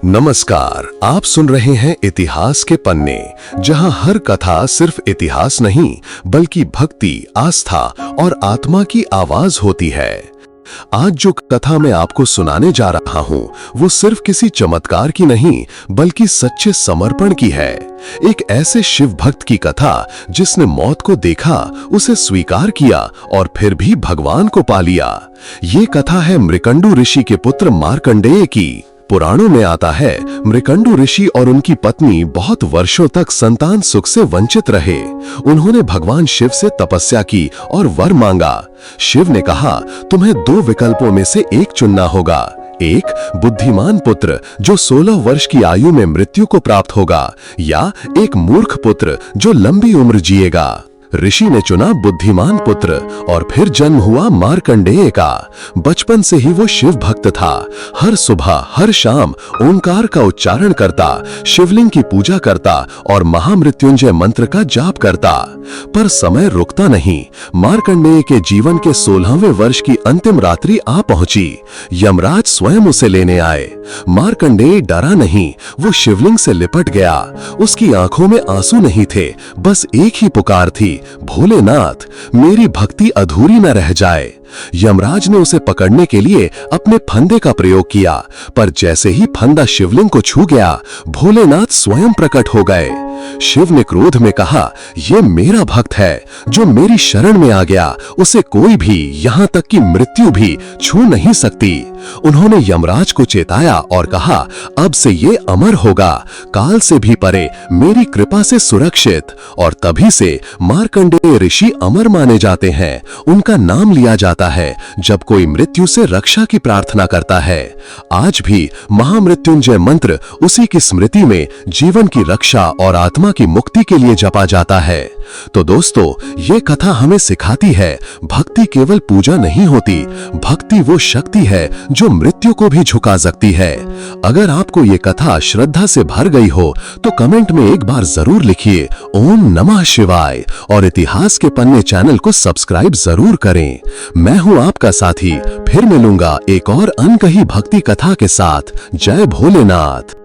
नमस्कार, आप सुन रहे हैं इतिहास के पन्ने, जहां हर कथा सिर्फ इतिहास नहीं बल्कि भक्ति, आस्था और आत्मा की आवाज होती है। आज जो कथा मैं आपको सुनाने जा रहा हूं, वो सिर्फ किसी चमत्कार की नहीं बल्कि सच्चे समर्पण की है। एक ऐसे शिव भक्त की कथा जिसने मौत को देखा, उसे स्वीकार किया और फिर भी भगवान को पा लिया। ये कथा है मृकंडु ऋषि के पुत्र मार्कंडेय की। पुराणों में आता है, मृकंडु ऋषि और उनकी पत्नी बहुत वर्षों तक संतान सुख से वंचित रहे। उन्होंने भगवान शिव से तपस्या की और वर मांगा। शिव ने कहा, तुम्हें दो विकल्पों में से एक चुनना होगा। एक बुद्धिमान पुत्र जो 16 वर्ष की आयु में मृत्यु को प्राप्त होगा, या एक मूर्ख पुत्र जो लंबी उम्र जिएगा। ऋषि ने चुना बुद्धिमान पुत्र और फिर जन्म हुआ मार्कंडेय का। बचपन से ही वो शिव भक्त था। हर सुबह हर शाम ओंकार का उच्चारण करता, शिवलिंग की पूजा करता और महामृत्युंजय मंत्र का जाप करता। पर समय रुकता नहीं। मार्कंडेय के जीवन के 16वें वर्ष की अंतिम रात्रि आ पहुंची। यमराज स्वयं उसे लेने आए। मार्कंडेय डरा नहीं, वो शिवलिंग से लिपट गया। उसकी आंखों में आंसू नहीं थे, बस एक ही पुकार थी, भोलेनाथ, मेरी भक्ति अधूरी न रह जाए। यमराज ने उसे पकड़ने के लिए अपने फंदे का प्रयोग किया, पर जैसे ही फंदा शिवलिंग को छू गया, भोलेनाथ स्वयं प्रकट हो गए। शिव ने क्रोध में कहा, ये मेरा भक्त है जो मेरी शरण में आ गया, उसे कोई भी, यहाँ तक कि मृत्यु भी छू नहीं सकती। उन्होंने यमराज को चेताया और कहा, अब से ये अमर होगा, काल से भी परे, मेरी कृपा से सुरक्षित। और तभी से मार्कंडेय ऋषि अमर माने जाते हैं। उनका नाम लिया जाता है जब कोई मृत्यु से रक्षा की प्रार्थना करता है। आज भी महामृत्युंजय मंत्र उसी की स्मृति में जीवन की रक्षा और आत्मा की मुक्ति के लिए जपा जाता है। तो दोस्तों, ये कथा हमें सिखाती है, भक्ति केवल पूजा नहीं होती, भक्ति वो शक्ति है जो मृत्यु को भी झुका सकती है। अगर आपको ये कथा श्रद्धा से भर गई हो तो कमेंट में एक बार जरूर लिखिए ओम नमः शिवाय, और इतिहास के पन्ने चैनल को सब्सक्राइब जरूर करें। मैं हूं आपका साथी, फिर मिलूंगा एक और अनकही भक्ति कथा के साथ। जय भोलेनाथ।